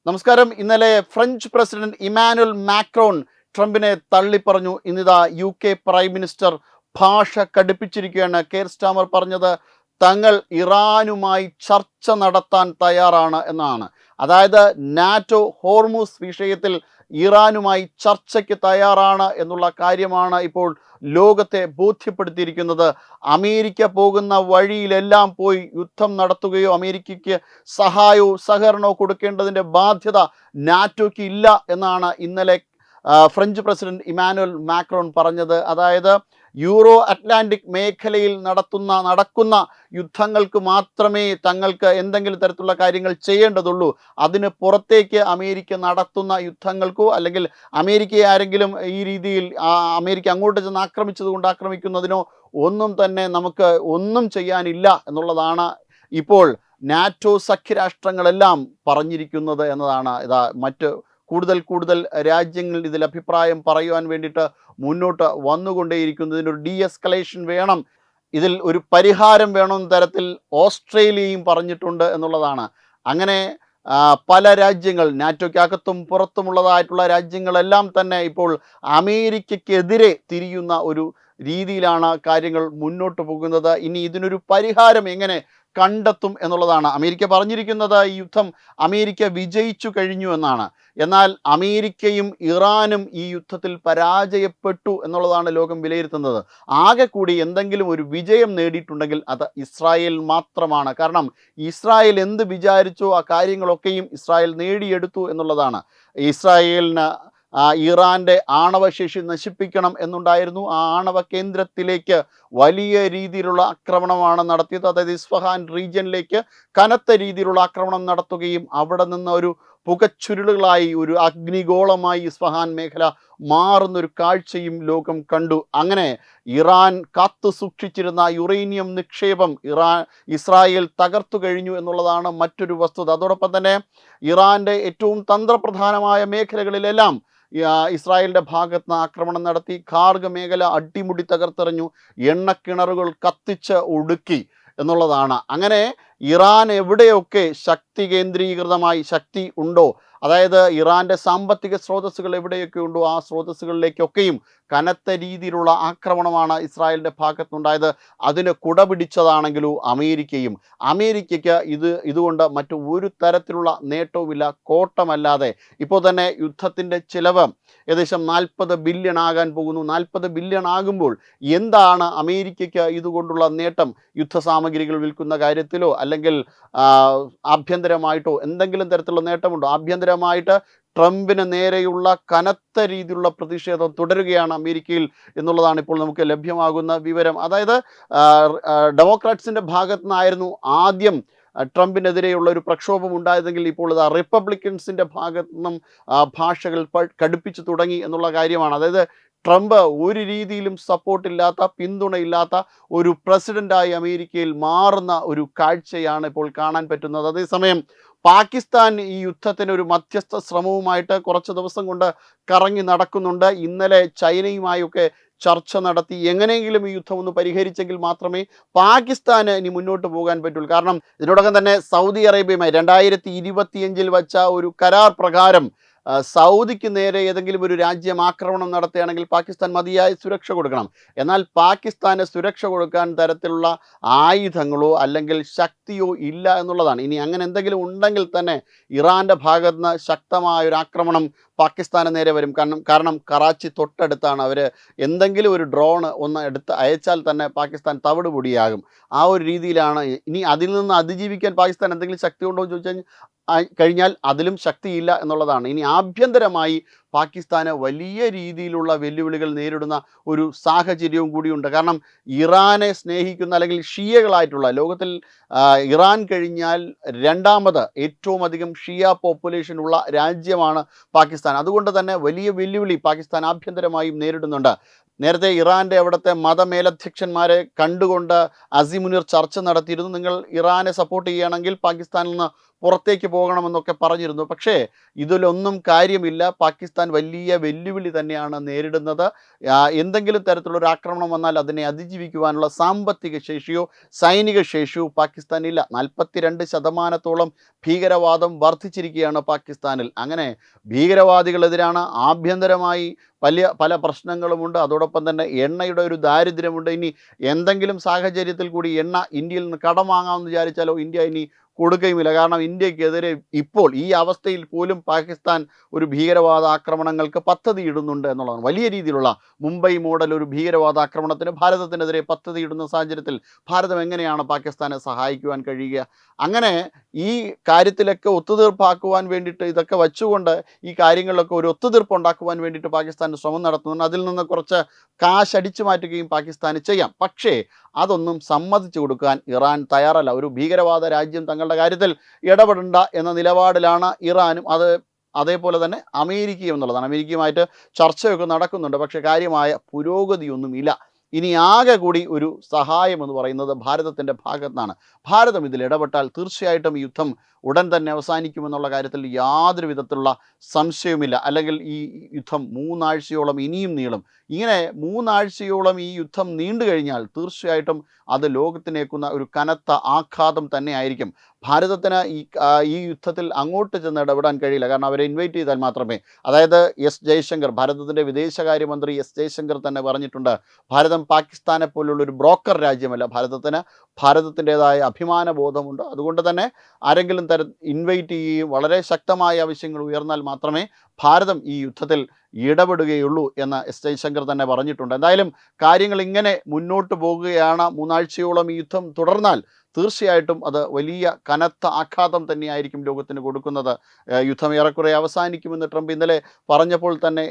നമസ്കാരം. ഇന്നലെ French president Emmanuel Macron ട്രംപിനെ തള്ളിപ്പറഞ്ഞു. ഇന്നിതാ UK പ്രൈം മിനിസ്റ്റർ ഭാഷ കടുപ്പിച്ചിരിക്കുകയാണ്. കെയർ സ്റ്റാമർ പറഞ്ഞത് തങ്ങൾ ഇറാനുമായി ചർച്ച നടത്താൻ തയ്യാറാണ് എന്നാണ്. അതായത് നാറ്റോ ഹോർമൂസ് വിഷയത്തിൽ ഇറാനുമായി ചർച്ചയ്ക്ക് തയ്യാറാണ് എന്നുള്ള കാര്യമാണ് ഇപ്പോൾ ലോകത്തെ ബോധ്യപ്പെടുത്തിയിരിക്കുന്നത്. അമേരിക്ക പോകുന്ന വഴിയിലെല്ലാം പോയി യുദ്ധം നടത്തുകയോ അമേരിക്കയ്ക്ക് സഹായവും സഹകരണവും കൊടുക്കേണ്ടതിൻ്റെ ബാധ്യത നാറ്റോയ്ക്ക് ഇല്ല എന്നാണ് ഇന്നലെ ഫ്രഞ്ച് പ്രസിഡന്റ് ഇമാനുവൽ മാക്രോൺ പറഞ്ഞത്. അതായത് യൂറോ അറ്റ്ലാന്റിക് മേഖലയിൽ നടക്കുന്ന യുദ്ധങ്ങൾക്ക് മാത്രമേ തങ്ങൾക്ക് എന്തെങ്കിലും തരത്തിലുള്ള കാര്യങ്ങൾ ചെയ്യേണ്ടതുള്ളൂ. അതിന് പുറത്തേക്ക് അമേരിക്ക നടത്തുന്ന യുദ്ധങ്ങൾക്കോ അല്ലെങ്കിൽ അമേരിക്കയെ ആരെങ്കിലും ഈ രീതിയിൽ അമേരിക്ക അങ്ങോട്ട് ചെന്ന് ആക്രമിച്ചതുകൊണ്ട് ആക്രമിക്കുന്നതിനോ ഒന്നും തന്നെ നമുക്ക് ഒന്നും ചെയ്യാനില്ല എന്നുള്ളതാണ് ഇപ്പോൾ നാറ്റോ സഖ്യരാഷ്ട്രങ്ങളെല്ലാം പറഞ്ഞിരിക്കുന്നത് എന്നതാണ്. മറ്റ് കൂടുതൽ രാജ്യങ്ങൾ ഇതിൽ അഭിപ്രായം പറയുവാൻ വേണ്ടിയിട്ട് മുന്നോട്ട് വന്നുകൊണ്ടേയിരിക്കുന്നു. ഇതിനൊരു ഡീഎസ്കലേഷൻ വേണം, ഇതിൽ ഒരു പരിഹാരം വേണമെന്ന തരത്തിൽ ഓസ്ട്രേലിയയും പറഞ്ഞിട്ടുണ്ട് എന്നുള്ളതാണ്. അങ്ങനെ പല രാജ്യങ്ങൾ, നാറ്റോയ്ക്കകത്തും പുറത്തുമുള്ളതായിട്ടുള്ള രാജ്യങ്ങളെല്ലാം തന്നെ ഇപ്പോൾ അമേരിക്കയ്ക്കെതിരെ തിരിയുന്ന ഒരു രീതിയിലാണ് കാര്യങ്ങൾ മുന്നോട്ട് പോകുന്നത്. ഇനി ഇതിനൊരു പരിഹാരം എങ്ങനെ കണ്ടെത്തും എന്നുള്ളതാണ്. അമേരിക്ക പറഞ്ഞിരിക്കുന്നത് ഈ യുദ്ധം അമേരിക്ക വിജയിച്ചു കഴിഞ്ഞു എന്നാണ്. എന്നാൽ അമേരിക്കയും ഇറാനും ഈ യുദ്ധത്തിൽ പരാജയപ്പെട്ടു എന്നുള്ളതാണ് ലോകം വിലയിരുത്തുന്നത്. ആകെ കൂടി എന്തെങ്കിലും ഒരു വിജയം നേടിയിട്ടുണ്ടെങ്കിൽ അത് ഇസ്രായേൽ മാത്രമാണ്. കാരണം ഇസ്രായേൽ എന്ത് വിചാരിച്ചോ ആ കാര്യങ്ങളൊക്കെയും ഇസ്രായേൽ നേടിയെടുത്തു എന്നുള്ളതാണ്. ഇസ്രായേലിന് ഇറാൻ്റെ ആണവശേഷി നശിപ്പിക്കണം എന്നുണ്ടായിരുന്നു. ആ ആണവ കേന്ദ്രത്തിലേക്ക് വലിയ രീതിയിലുള്ള ആക്രമണമാണ് നടത്തിയത്. അതായത് ഇസ്ഫഹാൻ റീജിയനിലേക്ക് കനത്ത രീതിയിലുള്ള ആക്രമണം നടത്തുകയും അവിടെ നിന്ന് ഒരു പുകച്ചുരുളുകളായി, ഒരു അഗ്നിഗോളമായി ഇസ്ഫഹാൻ മേഖല മാറുന്നൊരു കാഴ്ചയും ലോകം കണ്ടു. അങ്ങനെ ഇറാൻ കാത്തു സൂക്ഷിച്ചിരുന്ന യുറേനിയം നിക്ഷേപം ഇസ്രായേൽ തകർത്തു കഴിഞ്ഞു എന്നുള്ളതാണ് മറ്റൊരു വസ്തുത. അതോടൊപ്പം തന്നെ ഇറാൻ്റെ ഏറ്റവും തന്ത്രപ്രധാനമായ മേഖലകളിലെല്ലാം ഇസ്രായേലിൻ്റെ ഭാഗത്ത് നിന്ന് ആക്രമണം നടത്തി. ഖാർഗ് മേഖല അടിമുടി തകർത്തെറിഞ്ഞു, എണ്ണക്കിണറുകൾ കത്തിച്ച് ഒടുക്കി എന്നുള്ളതാണ്. അങ്ങനെ ഇറാൻ എവിടെയൊക്കെ ശക്തി കേന്ദ്രീകൃതമായി ശക്തി ഉണ്ടോ, അതായത് ഇറാൻ്റെ സാമ്പത്തിക സ്രോതസ്സുകൾ എവിടെയൊക്കെ ഉണ്ടോ ആ സ്രോതസ്സുകളിലേക്കൊക്കെയും കനത്ത രീതിയിലുള്ള ആക്രമണമാണ് ഇസ്രായേലിൻ്റെ ഭാഗത്തുനിന്നുണ്ടായത്. അതിന് കുടപിടിച്ചതാണെങ്കിലും അമേരിക്കയ്ക്ക് ഇതുകൊണ്ട് മറ്റു ഒരു തരത്തിലുള്ള നേട്ടവുമില്ല. കോട്ടമല്ലാതെ ഇപ്പോൾ തന്നെ യുദ്ധത്തിൻ്റെ ചിലവ് ഏകദേശം 40 ബില്യൺ ആകാൻ പോകുന്നു. 40 ബില്യൺ ആകുമ്പോൾ എന്താണ് അമേരിക്കയ്ക്ക് ഇതുകൊണ്ടുള്ള നേട്ടം? യുദ്ധസാമഗ്രികൾ വിൽക്കുന്ന കാര്യത്തിലോ അല്ലെങ്കിൽ ആഭ്യന്തരമായിട്ടോ എന്തെങ്കിലും തരത്തിലുള്ള നേട്ടമുണ്ടോ? ആഭ്യന്തരമായിട്ട് ട്രംപിന് നേരെയുള്ള കനത്ത രീതിയിലുള്ള പ്രതിഷേധം തുടരുകയാണ് അമേരിക്കയിൽ എന്നുള്ളതാണ് ഇപ്പോൾ നമുക്ക് ലഭ്യമാകുന്ന വിവരം. അതായത് ഡെമോക്രാറ്റ്സിൻ്റെ ഭാഗത്തു നിന്നായിരുന്നു ആദ്യം ട്രംപിനെതിരെയുള്ള ഒരു പ്രക്ഷോഭം ഉണ്ടായതെങ്കിൽ ഇപ്പോൾ ഇത് റിപ്പബ്ലിക്കൻസിൻ്റെ ഭാഗത്തു നിന്നും ഭാഷകൾ കടുപ്പിച്ചു തുടങ്ങി എന്നുള്ള കാര്യമാണ്. അതായത് ട്രംപ് ഒരു രീതിയിലും സപ്പോർട്ടില്ലാത്ത, പിന്തുണയില്ലാത്ത ഒരു പ്രസിഡൻ്റായി അമേരിക്കയിൽ മാറുന്ന ഒരു കാഴ്ചയാണ് ഇപ്പോൾ കാണാൻ പറ്റുന്നത്. അതേസമയം പാകിസ്ഥാൻ ഈ യുദ്ധത്തിന് ഒരു മധ്യസ്ഥ ശ്രമവുമായിട്ട് കുറച്ച് ദിവസം കൊണ്ട് കറങ്ങി നടക്കുന്നുണ്ട്. ഇന്നലെ ചൈനയുമായൊക്കെ ചർച്ച നടത്തി എങ്ങനെയെങ്കിലും ഈ യുദ്ധം ഒന്ന് പരിഹരിച്ചെങ്കിൽ മാത്രമേ പാകിസ്ഥാന് ഇനി മുന്നോട്ട് പോകാൻ പറ്റുള്ളൂ. കാരണം ഇതിനോടകം തന്നെ സൗദി അറേബ്യയുമായി 2025 വച്ച ഒരു കരാർ പ്രകാരം സൗദിക്ക് നേരെ ഏതെങ്കിലും ഒരു രാജ്യം ആക്രമണം നടത്തുകയാണെങ്കിൽ പാകിസ്ഥാൻ മതിയായ സുരക്ഷ കൊടുക്കണം. എന്നാൽ പാകിസ്ഥാന് സുരക്ഷ കൊടുക്കാൻ തരത്തിലുള്ള ആയുധങ്ങളോ അല്ലെങ്കിൽ ശക്തിയോ ഇല്ല എന്നുള്ളതാണ്. ഇനി അങ്ങനെ എന്തെങ്കിലും ഉണ്ടെങ്കിൽ തന്നെ ഇറാൻ്റെ ഭാഗത്ത് നിന്ന് ശക്തമായൊരു ആക്രമണം പാകിസ്ഥാന് നേരെ വരും. കാരണം കറാച്ചി തൊട്ടടുത്താണ്. അവർ എന്തെങ്കിലും ഒരു ഡ്രോണ് ഒന്ന് എടുത്ത് അയച്ചാൽ തന്നെ പാകിസ്ഥാൻ തവിട് പൊടിയാകും. ആ ഒരു രീതിയിലാണ്. ഇനി അതിൽ നിന്ന് അതിജീവിക്കാൻ പാകിസ്ഥാൻ എന്തെങ്കിലും ശക്തി ഉണ്ടോ എന്ന് ചോദിച്ചു കഴിഞ്ഞാൽ അതിലും ശക്തിയില്ല എന്നുള്ളതാണ്. ഇനി ആഭ്യന്തരമായി പാകിസ്ഥാന് വലിയ രീതിയിലുള്ള വെല്ലുവിളികൾ നേരിടുന്ന ഒരു സാഹചര്യവും കൂടിയുണ്ട്. കാരണം ഇറാനെ സ്നേഹിക്കുന്ന അല്ലെങ്കിൽ ഷിയകളായിട്ടുള്ള, ലോകത്തിൽ ഇറാൻ കഴിഞ്ഞാൽ രണ്ടാമത് ഏറ്റവും അധികം ഷിയ പോപ്പുലേഷൻ ഉള്ള രാജ്യമാണ് പാകിസ്ഥാൻ. അതുകൊണ്ട് തന്നെ വലിയ വെല്ലുവിളി പാകിസ്ഥാൻ ആഭ്യന്തരമായും നേരിടുന്നുണ്ട്. നേരത്തെ ഇറാൻ്റെ അവിടുത്തെ മതമേലധ്യക്ഷന്മാരെ കണ്ടുകൊണ്ട് അസിമുനീർ ചർച്ച നടത്തിയിരുന്നു. നിങ്ങൾ ഇറാനെ സപ്പോർട്ട് ചെയ്യുകയാണെങ്കിൽ പാകിസ്ഥാനിൽ നിന്ന് പുറത്തേക്ക് പോകണമെന്നൊക്കെ പറഞ്ഞിരുന്നു. പക്ഷേ ഇതിലൊന്നും കാര്യമില്ല. പാകിസ്ഥാൻ വലിയ വെല്ലുവിളി തന്നെയാണ് നേരിടുന്നത്. എന്തെങ്കിലും തരത്തിലുള്ളൊരു ആക്രമണം വന്നാൽ അതിനെ അതിജീവിക്കുവാനുള്ള സാമ്പത്തിക ശേഷിയോ സൈനിക ശേഷിയോ പാകിസ്ഥാനില്ല. 42% ഭീകരവാദം വർദ്ധിച്ചിരിക്കുകയാണ് പാകിസ്ഥാനിൽ. അങ്ങനെ ഭീകരവാദികളെതിരാണ്. ആഭ്യന്തരമായി പല പ്രശ്നങ്ങളുമുണ്ട്. അതോടൊപ്പം തന്നെ എണ്ണയുടെ ഒരു ദാരിദ്ര്യമുണ്ട്. ഇനി എന്തെങ്കിലും സാഹചര്യത്തിൽ കൂടി എണ്ണ ഇന്ത്യയിൽ നിന്ന് കടം വാങ്ങാമെന്ന് വിചാരിച്ചാലോ ഇന്ത്യ ഇനി കൊടുക്കുകയുമില്ല. കാരണം ഇന്ത്യക്കെതിരെ ഇപ്പോൾ ഈ അവസ്ഥയിൽ പോലും പാകിസ്ഥാൻ ഒരു ഭീകരവാദ ആക്രമണങ്ങൾക്ക് പദ്ധതി ഇടുന്നുണ്ട് എന്നുള്ളതാണ്. വലിയ രീതിയിലുള്ള മുംബൈ മോഡൽ ഒരു ഭീകരവാദ ആക്രമണത്തിന് ഭാരതത്തിനെതിരെ പദ്ധതി ഇടുന്ന സാഹചര്യത്തിൽ ഭാരതം എങ്ങനെയാണ് പാകിസ്ഥാനെ സഹായിക്കുവാൻ കഴിയുക? അങ്ങനെ ഈ കാര്യത്തിലൊക്കെ ഒത്തുതീർപ്പാക്കുവാൻ വേണ്ടിയിട്ട് ഇതൊക്കെ വച്ചുകൊണ്ട് ഈ കാര്യങ്ങളിലൊക്കെ ഒരു ഒത്തുതീർപ്പ് ഉണ്ടാക്കുവാൻ വേണ്ടിയിട്ട് പാകിസ്ഥാൻ ശ്രമം നടത്തുന്നുണ്ട്. അതിൽ നിന്ന് കുറച്ച് കാശ് അടിച്ചു മാറ്റുകയും പാകിസ്ഥാന് ചെയ്യാം. പക്ഷേ അതൊന്നും സമ്മതിച്ചു കൊടുക്കാൻ ഇറാൻ തയ്യാറല്ല. ഒരു ഭീകരവാദ രാജ്യം തങ്ങളുടെ കാര്യത്തിൽ ഇടപെടേണ്ട എന്ന നിലപാടിലാണ് ഇറാനും. അതേപോലെ തന്നെ അമേരിക്കയും എന്നുള്ളതാണ്. അമേരിക്കയുമായിട്ട് ചർച്ചയൊക്കെ നടക്കുന്നുണ്ട്. പക്ഷേ കാര്യമായ പുരോഗതിയൊന്നുമില്ല. ഇനി ആകെ കൂടി ഒരു സഹായം എന്ന് പറയുന്നത് ഭാരതത്തിൻ്റെ ഭാഗത്തു നിന്നാണ്. ഭാരതം ഇതിൽ ഇടപെട്ടാൽ തീർച്ചയായിട്ടും ഈ യുദ്ധം ഉടൻ തന്നെ അവസാനിക്കുമെന്നുള്ള കാര്യത്തിൽ യാതൊരു വിധത്തിലുള്ള സംശയവുമില്ല. അല്ലെങ്കിൽ ഈ യുദ്ധം 3 ആഴ്ചയോളം ഇനിയും നീളും. ഇങ്ങനെ 3 ആഴ്ചയോളം ഈ യുദ്ധം നീണ്ടു കഴിഞ്ഞാൽ തീർച്ചയായിട്ടും അത് ലോകത്തിനേക്കുന്ന ഒരു കനത്ത ആഘാതം തന്നെ ആയിരിക്കും. ഭാരതത്തിന് ഈ യുദ്ധത്തിൽ അങ്ങോട്ട് ചെന്ന് ഇടപെടാൻ കഴിയില്ല. കാരണം അവരെ ഇൻവൈറ്റ് ചെയ്താൽ മാത്രമേ, അതായത് എസ് ജയശങ്കർ, ഭാരതത്തിൻ്റെ വിദേശകാര്യമന്ത്രി എസ് ജയശങ്കർ തന്നെ പറഞ്ഞിട്ടുണ്ട്, ഭാരതം പാകിസ്ഥാനെ പോലുള്ളൊരു ബ്രോക്കർ രാജ്യമല്ല. ഭാരതത്തിൻ്റെതായ അഭിമാന ബോധമുണ്ട്. അതുകൊണ്ട് തന്നെ ആരെങ്കിലും ഇൻവൈറ്റ് ചെയ്യുകയും വളരെ ശക്തമായ ആവശ്യങ്ങൾ ഉയർന്നാൽ മാത്രമേ ഭാരതം ഈ യുദ്ധത്തിൽ ഇടപെടുകയുള്ളൂ എന്ന് എസ് ജയശങ്കർ തന്നെ പറഞ്ഞിട്ടുണ്ട്. എന്തായാലും കാര്യങ്ങൾ ഇങ്ങനെ മുന്നോട്ട് പോകുകയാണ്. 3 ആഴ്ചയോളം ഈ യുദ്ധം തുടർന്നാൽ തീർച്ചയായിട്ടും അത് വലിയ കനത്ത ആഘാതം തന്നെയായിരിക്കും ലോകത്തിന് കൊടുക്കുന്നത്. യുദ്ധം ഏറെക്കുറെ അവസാനിക്കുമെന്ന് ട്രംപ് ഇന്നലെ പറഞ്ഞപ്പോൾ തന്നെ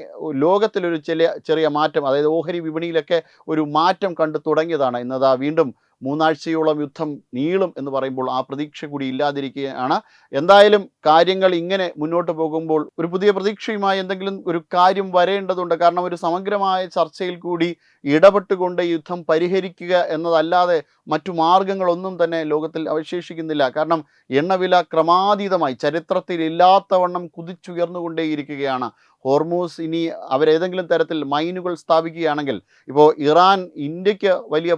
ലോകത്തിലൊരു ചെറിയ മാറ്റം, അതായത് ഓഹരി വിപണിയിലൊക്കെ ഒരു മാറ്റം കണ്ടു തുടങ്ങിയതാണ്. ഇന്നതാ വീണ്ടും 3 ആഴ്ചയോളം യുദ്ധം നീളും എന്ന് പറയുമ്പോൾ ആ പ്രതീക്ഷ കൂടി ഇല്ലാതിരിക്കുകയാണ്. എന്തായാലും കാര്യങ്ങൾ ഇങ്ങനെ മുന്നോട്ട് പോകുമ്പോൾ ഒരു പുതിയ പ്രതീക്ഷയുമായി എന്തെങ്കിലും ഒരു കാര്യം വരേണ്ടതുണ്ട്. കാരണം ഒരു സമഗ്രമായ ചർച്ചയിൽ കൂടി ഇടപെട്ടുകൊണ്ട് യുദ്ധം പരിഹരിക്കുക എന്നതല്ലാതെ മറ്റു മാർഗങ്ങളൊന്നും തന്നെ ലോകത്തിൽ അവശേഷിക്കുന്നില്ല. കാരണം എണ്ണവില ക്രമാതീതമായി ചരിത്രത്തിലില്ലാത്തവണ്ണം കുതിച്ചുയർന്നുകൊണ്ടേയിരിക്കുകയാണ്. ഹോർമൂസ് ഇനി അവരേതെങ്കിലും തരത്തിൽ മൈനുകൾ സ്ഥാപിക്കുകയാണെങ്കിൽ, ഇപ്പോൾ ഇറാൻ ഇന്ത്യക്ക് വലിയ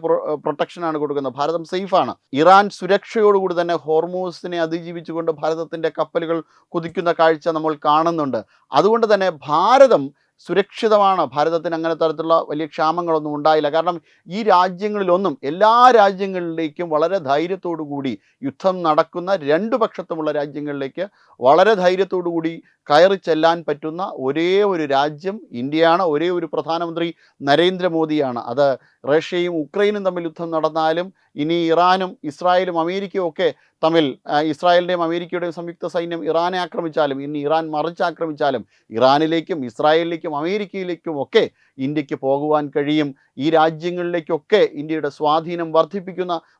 പ്രൊട്ടക്ഷനാണ് കൊടുക്കുന്നത്. ഭാരതം സേഫാണ്. ഇറാൻ സുരക്ഷയോടുകൂടി തന്നെ ഹോർമൂസിനെ അതിജീവിച്ചുകൊണ്ട് ഭാരതത്തിൻ്റെ കപ്പലുകൾ കുതിക്കുന്ന കാഴ്ച നമ്മൾ കാണുന്നുണ്ട്. അതുകൊണ്ട് തന്നെ ഭാരതം സുരക്ഷിതമാണ്. ഭാരതത്തിന് അങ്ങനെ തരത്തിലുള്ള വലിയ ക്ഷാമങ്ങളൊന്നും ഉണ്ടായില്ല. കാരണം ഈ രാജ്യങ്ങളിലൊന്നും, എല്ലാ രാജ്യങ്ങളിലേക്കും വളരെ ധൈര്യത്തോടു കൂടി യുദ്ധം നടക്കുന്ന 2 പക്ഷത്തുമുള്ള രാജ്യങ്ങളിലേക്ക് വളരെ ധൈര്യത്തോടു കൂടി കയറി ചെല്ലാൻ പറ്റുന്ന ഒരേ ഒരു രാജ്യം ഇന്ത്യയാണ്. ഒരേ ഒരു പ്രധാനമന്ത്രി നരേന്ദ്രമോദിയാണ്. അത് റഷ്യയും ഉക്രൈനും തമ്മിൽ യുദ്ധം നടന്നാലും, ഇനി ഇറാനും ഇസ്രായേലും അമേരിക്കയും ഒക്കെ തമ്മിൽ, ഇസ്രായേലിൻ്റെയും അമേരിക്കയുടെയും സംയുക്ത സൈന്യം ഇറാനെ ആക്രമിച്ചാലും, ഇനി ഇറാൻ മറിച്ചാക്രമിച്ചാലും ഇറാനിലേക്കും ഇസ്രായേലിലേക്കും അമേരിക്കയിലേക്കും ഒക്കെ ഇന്ത്യക്ക് പോകുവാൻ കഴിയും. ഈ രാജ്യങ്ങളിലേക്കൊക്കെ ഇന്ത്യയുടെ സ്വാധീനം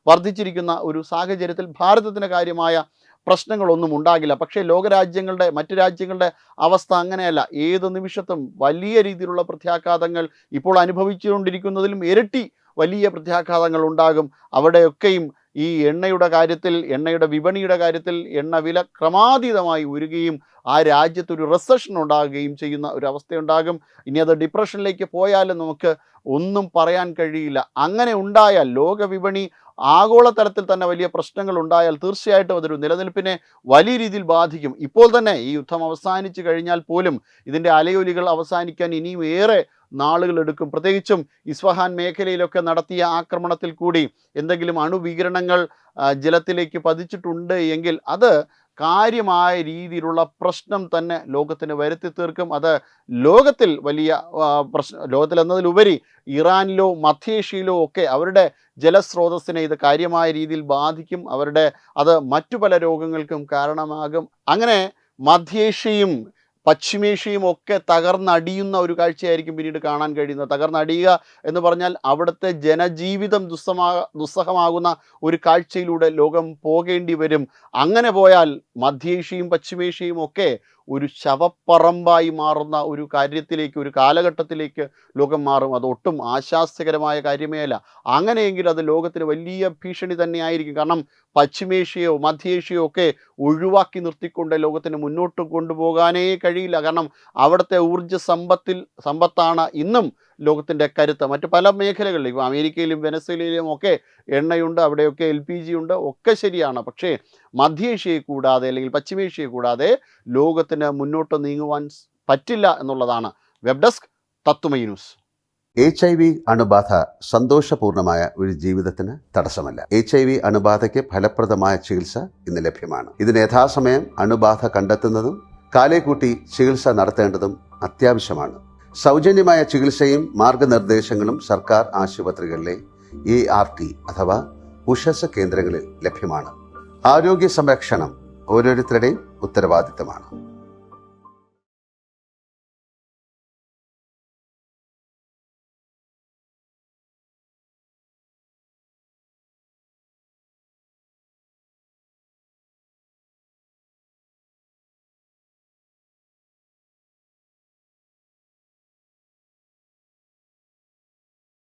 വർദ്ധിച്ചിരിക്കുന്ന ഒരു സാഹചര്യത്തിൽ ഭാരതത്തിന് കാര്യമായ പ്രശ്നങ്ങളൊന്നും ഉണ്ടാകില്ല. പക്ഷേ മറ്റു രാജ്യങ്ങളുടെ അവസ്ഥ അങ്ങനെയല്ല. ഏത് നിമിഷത്തും വലിയ രീതിയിലുള്ള പ്രത്യാഘാതങ്ങൾ ഇപ്പോൾ അനുഭവിച്ചുകൊണ്ടിരിക്കുന്നതിലും ഇരട്ടി വലിയ പ്രത്യാഘാതങ്ങൾ ഉണ്ടാകും. അവിടെയൊക്കെയും ഈ എണ്ണയുടെ വിപണിയുടെ കാര്യത്തിൽ എണ്ണവില ക്രമാതീതമായി ഉയരുകയും ആ രാജ്യത്തൊരു റിസഷൻ ഉണ്ടാകുകയും ചെയ്യുന്ന ഒരു അവസ്ഥയുണ്ടാകും. ഇനി അത് ഡിപ്രഷനിലേക്ക് പോയാലും നമുക്ക് ഒന്നും പറയാൻ കഴിയില്ല. അങ്ങനെ ഉണ്ടായാൽ, ലോകവിപണി ആഗോളതലത്തിൽ തന്നെ വലിയ പ്രശ്നങ്ങൾ ഉണ്ടായാൽ തീർച്ചയായിട്ടും അതൊരു നിലനിൽപ്പിനെ വലിയ രീതിയിൽ ബാധിക്കും. ഇപ്പോൾ തന്നെ ഈ യുദ്ധം അവസാനിച്ചു കഴിഞ്ഞാൽ പോലും ഇതിൻ്റെ അലയൊലികൾ അവസാനിക്കാൻ ഇനിയും ഏറെ നാളുകൾ എടുക്കും. പ്രത്യേകിച്ചും ഇസ്ഫഹാൻ മേഖലയിലൊക്കെ നടത്തിയ ആക്രമണത്തിൽ കൂടി എന്തെങ്കിലും അണുവികിരണങ്ങൾ ജലത്തിലേക്ക് പതിച്ചിട്ടുണ്ട് എങ്കിൽ അത് കാര്യമായ രീതിയിലുള്ള പ്രശ്നം തന്നെ ലോകത്തിന് വരുത്തി തീർക്കും. അത് ലോകത്തിൽ വലിയ ലോകത്തിൽ എന്നതിലുപരി ഇറാനിലോ മധ്യേഷ്യയിലോ ഒക്കെ അവരുടെ ജലസ്രോതസ്സിനെ ഇത് കാര്യമായ രീതിയിൽ ബാധിക്കും. അത് മറ്റു പല രോഗങ്ങൾക്കും കാരണമാകും. അങ്ങനെ മധ്യേഷ്യയും പശ്ചിമേഷ്യയും ഒക്കെ തകർന്നടിയുന്ന ഒരു കാഴ്ചയായിരിക്കും പിന്നീട് കാണാൻ കഴിയുന്നത്. തകർന്നടിയുക എന്ന് പറഞ്ഞാൽ അവിടുത്തെ ജനജീവിതം ദുസ്സഹമാകുന്ന ഒരു കാഴ്ചയിലൂടെ ലോകം പോകേണ്ടി വരും. അങ്ങനെ പോയാൽ മധ്യേഷ്യയും പശ്ചിമേഷ്യയും ഒക്കെ ഒരു ശവപ്പറമ്പായി മാറുന്ന ഒരു കാര്യത്തിലേക്ക്, ഒരു കാലഘട്ടത്തിലേക്ക് ലോകം മാറും. അത് ഒട്ടും ആശാസ്യകരമായ കാര്യമേ അല്ല. അങ്ങനെയെങ്കിൽ അത് ലോകത്തിന് വലിയ ഭീഷണി തന്നെയായിരിക്കും. കാരണം പശ്ചിമേഷ്യയോ മധ്യേഷ്യയോ ഒക്കെ ഒഴിവാക്കി നിർത്തിക്കൊണ്ട് ലോകത്തിന് മുന്നോട്ട് കൊണ്ടുപോകാനേ കഴിയില്ല. കാരണം അവിടുത്തെ ഊർജ്ജ സമ്പത്താണ് ഇന്നും ലോകത്തിൻ്റെ കരുത്ത്. മറ്റ് പല മേഖലകളിലും ഇപ്പോൾ അമേരിക്കയിലും വെനസ്വേലയിലും ഒക്കെ എണ്ണയുണ്ട്, അവിടെയൊക്കെ LPG ഉണ്ട്, ഒക്കെ ശരിയാണ്. പക്ഷേ മധ്യേഷ്യയെ കൂടാതെ അല്ലെങ്കിൽ പശ്ചിമേഷ്യയെ കൂടാതെ ലോകത്തിന് മുന്നോട്ട് നീങ്ങുവാൻ പറ്റില്ല എന്നുള്ളതാണ്. വെബ് ഡെസ്ക് തത്തുമൈ ന്യൂസ്. HIV അണുബാധ സന്തോഷപൂർണമായ ഒരു ജീവിതത്തിന് തടസ്സമല്ല. HIV അണുബാധയ്ക്ക് ഫലപ്രദമായ ചികിത്സ ഇന്ന് ലഭ്യമാണ്. ഇതിന് യഥാസമയം അണുബാധ കണ്ടെത്തുന്നതും കാലേക്കൂട്ടി ചികിത്സ നടത്തേണ്ടതും അത്യാവശ്യമാണ്. സൗജന്യമായ ചികിത്സയും മാർഗനിർദ്ദേശങ്ങളും സർക്കാർ ആശുപത്രികളിലെ ART അഥവാ ഉഷസ് കേന്ദ്രങ്ങളിൽ ലഭ്യമാണ്. ആരോഗ്യ സംരക്ഷണം ഓരോരുത്തരുടെയും ഉത്തരവാദിത്തമാണ്.